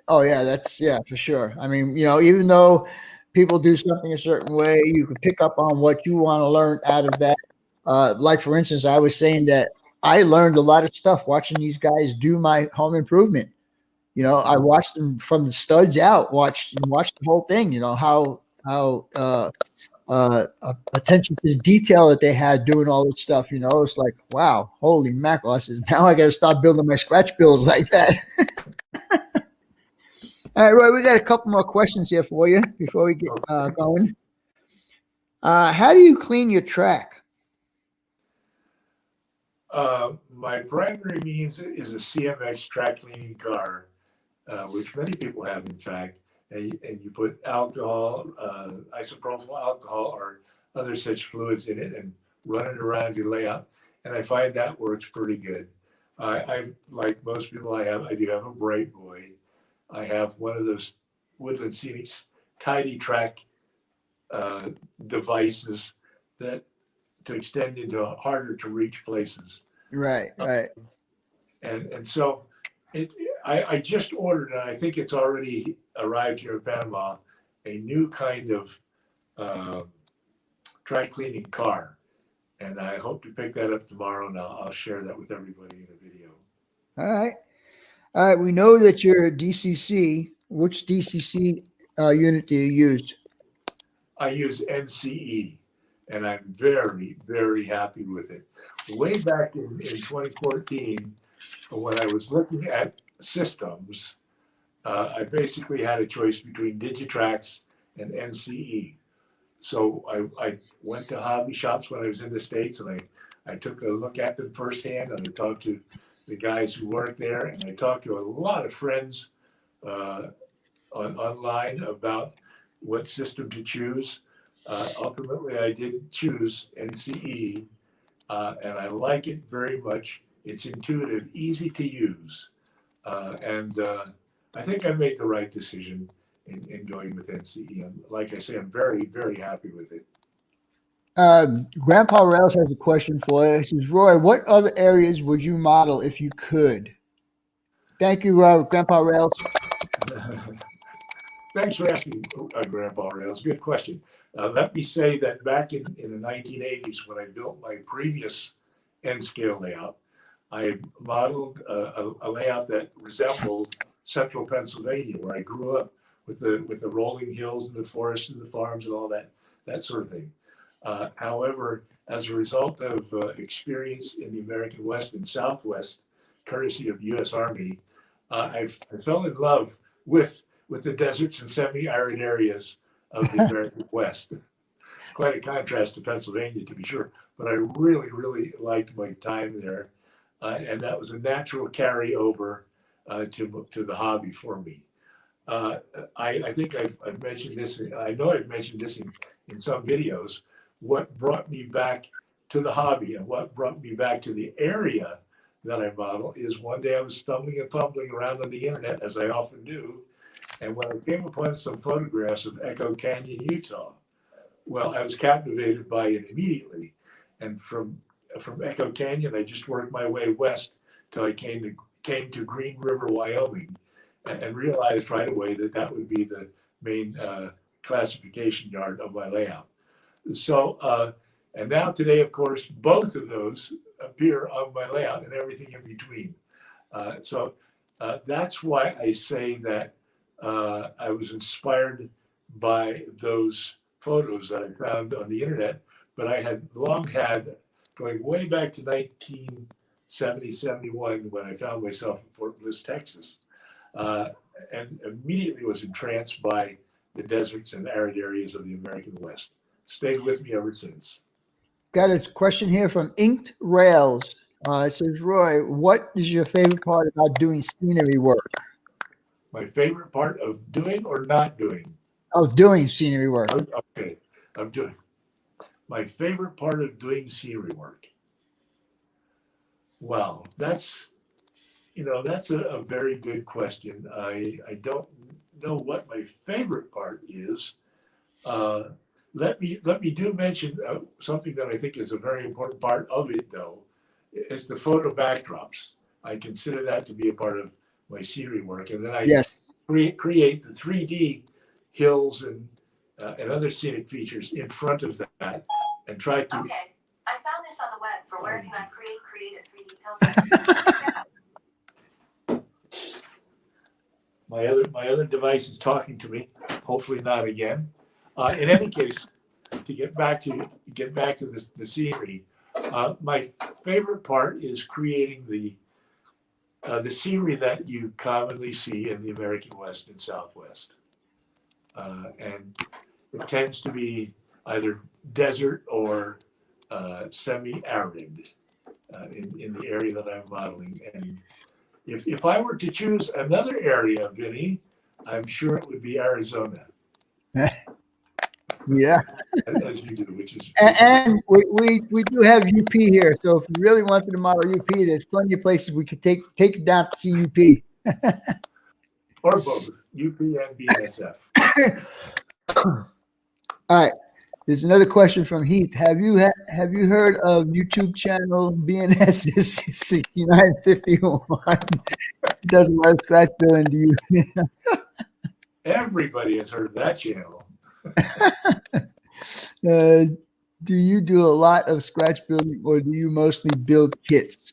Oh yeah, yeah, for sure. I mean, even though people do something a certain way, you can pick up on what you want to learn out of that. Like for instance, I was saying that I learned a lot of stuff watching these guys do my home improvement. I watched them from the studs out, watched the whole thing. How attention to the detail that they had doing all this stuff. It's like, wow, holy mackerel! I says, now I got to start building my scratch builds like that. All right, Roy, we got a couple more questions here for you before we get going. How do you clean your track? My primary means is a CMX track cleaning car, which many people have, in fact. And you put alcohol, isopropyl alcohol, or other such fluids in it, and run it around your layout. And I find that works pretty good. I like most people, I do have a Bright Boy. I have one of those Woodland Scenics tidy track devices that to extend into harder to reach places. Right, right. And so I just ordered, and I think it's already arrived here in Panama, a new kind of track cleaning car. And I hope to pick that up tomorrow, and I'll share that with everybody in a video. All right. All right. We know that you're a DCC. Which DCC unit do you use? I use NCE, and I'm very, very happy with it. Way back in 2014, when I was looking at systems, I basically had a choice between Digitrax and NCE. So I went to hobby shops when I was in the States, and I took a look at them firsthand, and I talked to the guys who worked there, and I talked to a lot of friends online about what system to choose. Ultimately, I did choose NCE, and I like it very much. It's intuitive, easy to use, and I think I made the right decision in going with NCE. And like I say, I'm very, very happy with it. Grandpa Rails has a question for you. He says, Roy, what other areas would you model if you could? Thank you, Grandpa Rails. Thanks for asking, Grandpa Rails. Good question. Let me say that back in the 1980s, when I built my previous N-scale layout, I modeled a layout that resembled central Pennsylvania, where I grew up, with the rolling hills and the forests and the farms and all that sort of thing. However, as a result of experience in the American West and Southwest, courtesy of the U.S. Army, I fell in love with the deserts and semi-arid areas of the American West. Quite a contrast to Pennsylvania, to be sure, but I really, really liked my time there, and that was a natural carryover to the hobby for me. I think I've mentioned this. I know I've mentioned this in some videos. What brought me back to the hobby and what brought me back to the area that I model is one day I was stumbling and fumbling around on the internet, as I often do, and when I came upon some photographs of Echo Canyon, Utah, well, I was captivated by it immediately. And from Echo Canyon, I just worked my way west till I came to Green River, Wyoming, and realized right away that would be the main classification yard of my layout. So And now today, of course, both of those appear on my layout and everything in between. So that's why I say that I was inspired by those photos that I found on the internet, but I had long had, going way back to 1970, 71, when I found myself in Fort Bliss, Texas, uh, and immediately was entranced by the deserts and arid areas of the American West. Stayed with me ever since. Got a question here from Inked Rails. It says, Roy, what is your favorite part about doing scenery work? My favorite part of doing or not doing? Of doing scenery work. Okay, I'm doing. My favorite part of doing scenery work. Wow, that's a very good question. I don't know what my favorite part is. Uh, let me do mention something that I think is a very important part of it, though. It's the photo backdrops. I consider that to be a part of my scenery work, and then I Yes. create the 3D hills and other scenic features in front of that, and try to. Okay, I found this on the web for where can I create a 3D hillside. My other device is talking to me. Hopefully not again. In any case, to get back to the scenery, my favorite part is creating the scenery that you commonly see in the American West and Southwest, and it tends to be either desert or semi-arid in the area that I'm modeling. And if I were to choose another area, Vinny, I'm sure it would be Arizona, Yeah. as you do, which is And we do have UP here. So if you really wanted to model UP, there's plenty of places we could take you down to see UP. or both UP and BNSF. All right. There's another question from Heath. Have you heard of YouTube channel BNS 6951? Does a lot of scratch building. Do you? Everybody has heard of that channel. Do you do a lot of scratch building, or do you mostly build kits?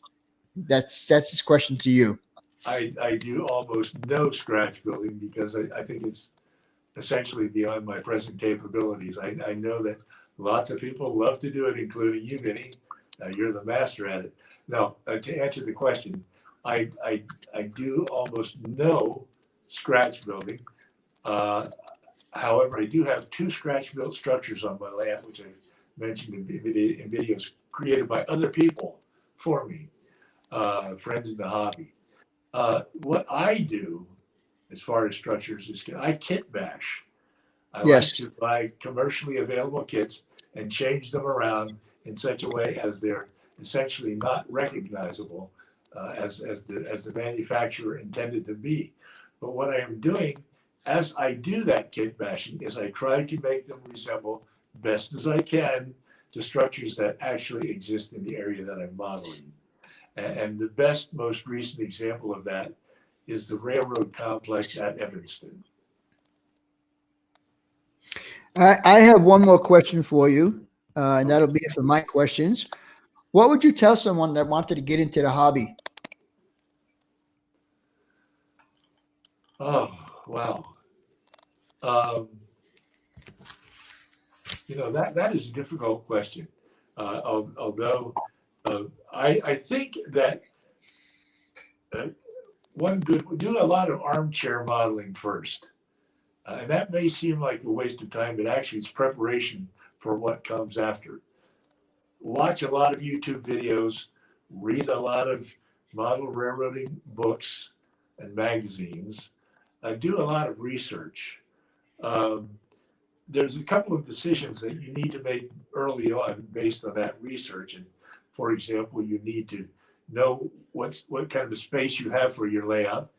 That's his question to you. I do almost no scratch building because I think it's essentially beyond my present capabilities. I know that lots of people love to do it, including you, Vinny. You're the master at it. Now, to answer the question, I do almost no scratch building. However, I do have two scratch built structures on my layout, which I've mentioned in videos created by other people for me, friends in the hobby. What I do as far as structures is I kit bash. I like Yes. to buy commercially available kits and change them around in such a way as they're essentially not recognizable as the manufacturer intended to be. But what I am doing as I do that kit bashing is I try to make them resemble best as I can to structures that actually exist in the area that I'm modeling. And the best, most recent example of that is the railroad complex at Evanston. I have one more question for you, and that'll be it for my questions. What would you tell someone that wanted to get into the hobby? Oh, wow. That is a difficult question. Although I think that one could do a lot of armchair modeling first. And that may seem like a waste of time, but actually it's preparation for what comes after. Watch a lot of YouTube videos, read a lot of model railroading books and magazines, do a lot of research. Um, there's a couple of decisions that you need to make early on based on that research. And for example, you need to know what kind of a space you have for your layout.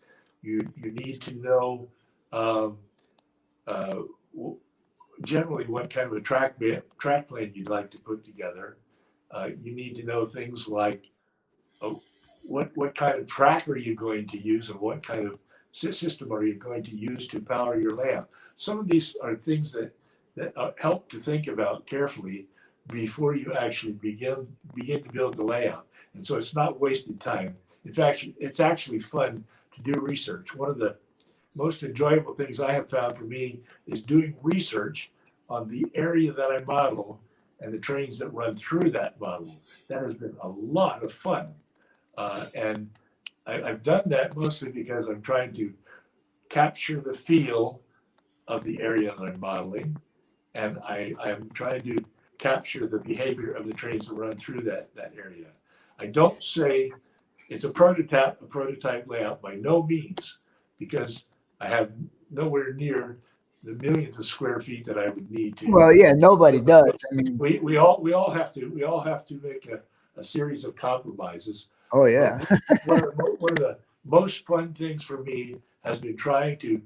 You need to know uh, generally what kind of a track plan you'd like to put together. You need to know things like what kind of track are you going to use and what kind of system are you going to use to power your layout. Some of these are things that help to think about carefully before you actually begin to build the layout. And so it's not wasted time. In fact, it's actually fun to do research. One of the most enjoyable things I have found for me is doing research on the area that I model and the trains that run through that model. That has been a lot of fun. And I've done that mostly because I'm trying to capture the feel of the area that I'm modeling. And I'm trying to capture the behavior of the trains that run through that area. I don't say it's a prototype layout by no means, because I have nowhere near the millions of square feet that I would need to. Well, yeah, nobody does. I mean, we all have to make a series of compromises. oh yeah. One of the most fun things for me has been trying to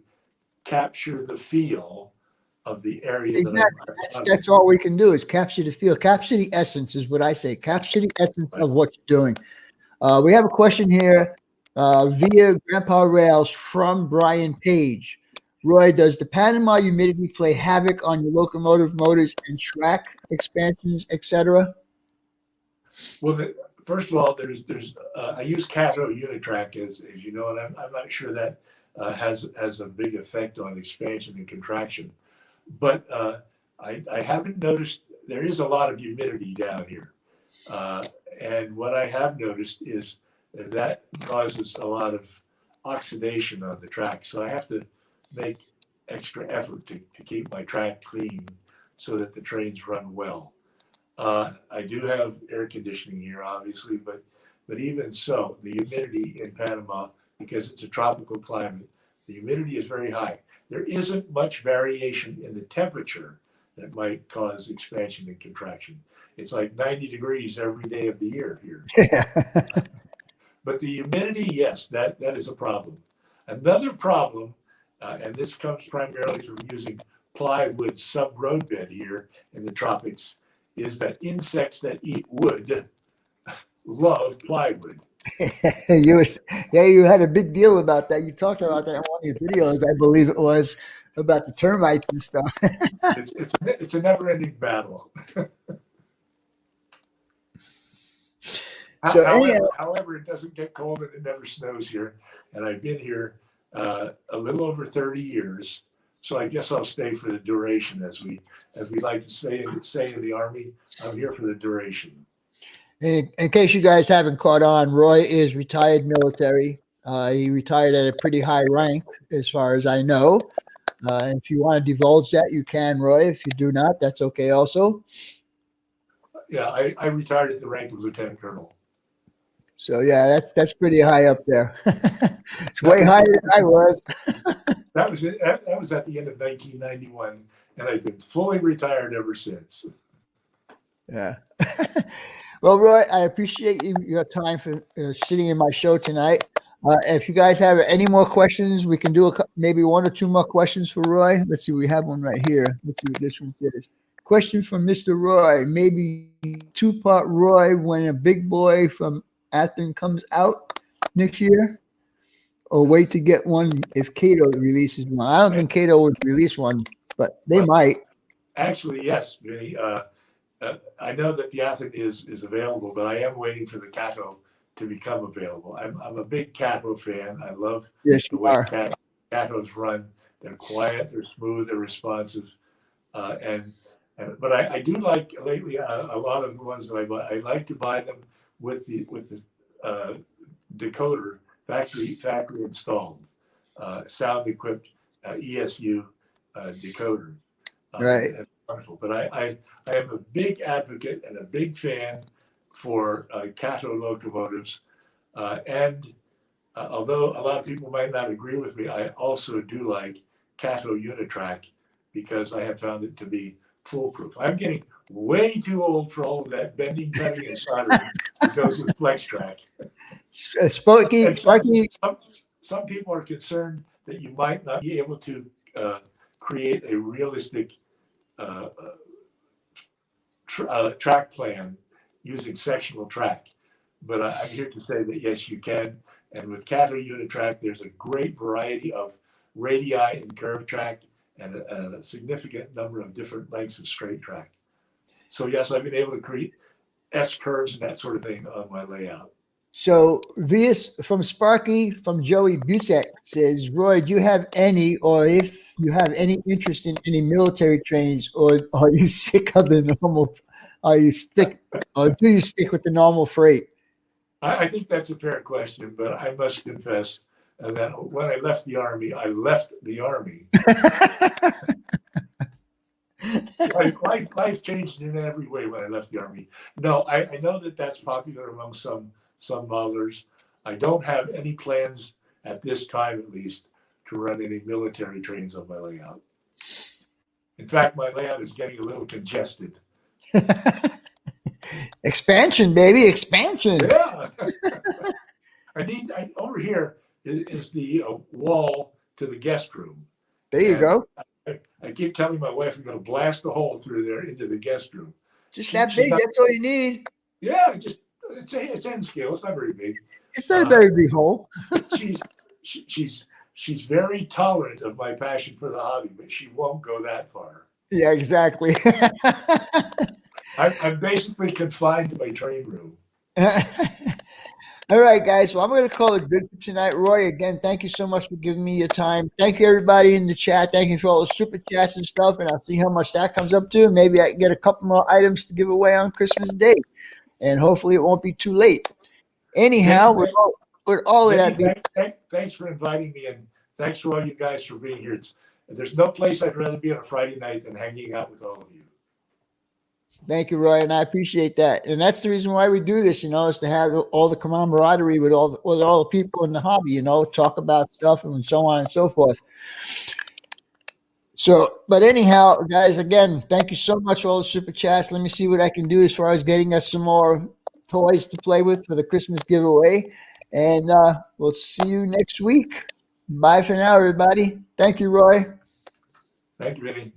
capture the feel of the area Exactly. that That's all we can do is capture the feel, capture the essence is what I say. Capture the essence of what you're doing. We have a question here via Grandpa Rails from Brian Page. Roy, does the Panama humidity play havoc on your locomotive motors and track expansions, etc.? Well, first of all, there's I use Cato Unitrack as you know, and I'm not sure that has a big effect on expansion and contraction. But I haven't noticed, there is a lot of humidity down here. And what I have noticed is that causes a lot of oxidation on the track. So I have to make extra effort to keep my track clean so that the trains run well. I do have air conditioning here, obviously, but even so, the humidity in Panama, because it's a tropical climate, the humidity is very high. There isn't much variation in the temperature that might cause expansion and contraction. It's like 90 degrees every day of the year here. But the humidity, yes, that is a problem. Another problem, and this comes primarily from using plywood sub-road bed here in the tropics, is that insects that eat wood love plywood. You had a big deal about that. You talked about that in one of your videos, I believe it was, about the termites and stuff. It's a never-ending battle. So however, it doesn't get cold and it never snows here, and I've been here a little over 30 years. So I guess I'll stay for the duration, as we like to say in the Army. I'm here for the duration. In case you guys haven't caught on, Roy is retired military. He retired at a pretty high rank, as far as I know. If you want to divulge that, you can, Roy. If you do not, that's okay also. Yeah, I retired at the rank of lieutenant colonel. So yeah, that's pretty high up there. It's way higher than I was. That was it. That was at the end of 1991, and I've been fully retired ever since. Yeah. Well, Roy, I appreciate your time for sitting in my show tonight. If you guys have any more questions, we can do maybe one or two more questions for Roy. Let's see, we have one right here. Let's see what this one says. Question from Mr. Roy, maybe two-part Roy when a big boy from Athens comes out next year, or wait to get one if Cato releases one. I don't think Cato would release one, but they might. Actually, yes, Vinny. I know that the Athens is available, but I am waiting for the Cato to become available. I'm a big Cato fan. I love the way Catos run. They're quiet, they're smooth, they're responsive, but I do like lately a lot of the ones that I buy. I like to buy them with the decoder factory installed, sound equipped ESU decoder. Right. Wonderful. But I am a big advocate and a big fan for Cato locomotives, and although a lot of people might not agree with me, I also do like Cato Unitrack because I have found it to be foolproof. I'm getting way too old for all of that bending, cutting, and soldering that goes with FlexTrack. Some people are concerned that you might not be able to create a realistic track plan using sectional track. But I'm here to say that yes, you can. And with Cato Unitrack, there's a great variety of radii and curved track and a significant number of different lengths of straight track. So yes, I've been able to create S curves and that sort of thing on my layout. So Vias from Sparky from Joey Busek says, Roy, do you have any, or if you have any interest in any military trains, or are you sick of the normal? Are you stick, or do you stick with the normal freight? I think that's a fair question, but I must confess that when I left the Army, I left the Army. Life changed in every way when I left the Army. No, I know that that's popular among some modelers. I don't have any plans at this time, at least, to run any military trains on my layout. In fact, my layout is getting a little congested. Expansion, baby, expansion. Yeah. Over here is the wall to the guest room. There you And go. I keep telling my wife I'm going to blast a hole through there into the guest room. Just that big. That's all you need. Yeah, it's end scale. It's not very big. It's not a very big hole. She's very tolerant of my passion for the hobby, but she won't go that far. Yeah, exactly. I'm basically confined to my train room. All right, guys. Well, I'm going to call it good for tonight. Roy, again, thank you so much for giving me your time. Thank you, everybody in the chat. Thank you for all the super chats and stuff. And I'll see how much that comes up to. Maybe I can get a couple more items to give away on Christmas Day. And hopefully it won't be too late. Anyhow, with all of that. Thanks for inviting me, and thanks for all you guys for being here. There's no place I'd rather be on a Friday night than hanging out with all of you. Thank you, Roy, and I appreciate that. And that's the reason why we do this, is to have all the camaraderie with all the people in the hobby, talk about stuff and so on and so forth. So, but anyhow, guys, again, thank you so much for all the super chats. Let me see what I can do as far as getting us some more toys to play with for the Christmas giveaway. And we'll see you next week. Bye for now, everybody. Thank you, Roy. Thank you, Vinny.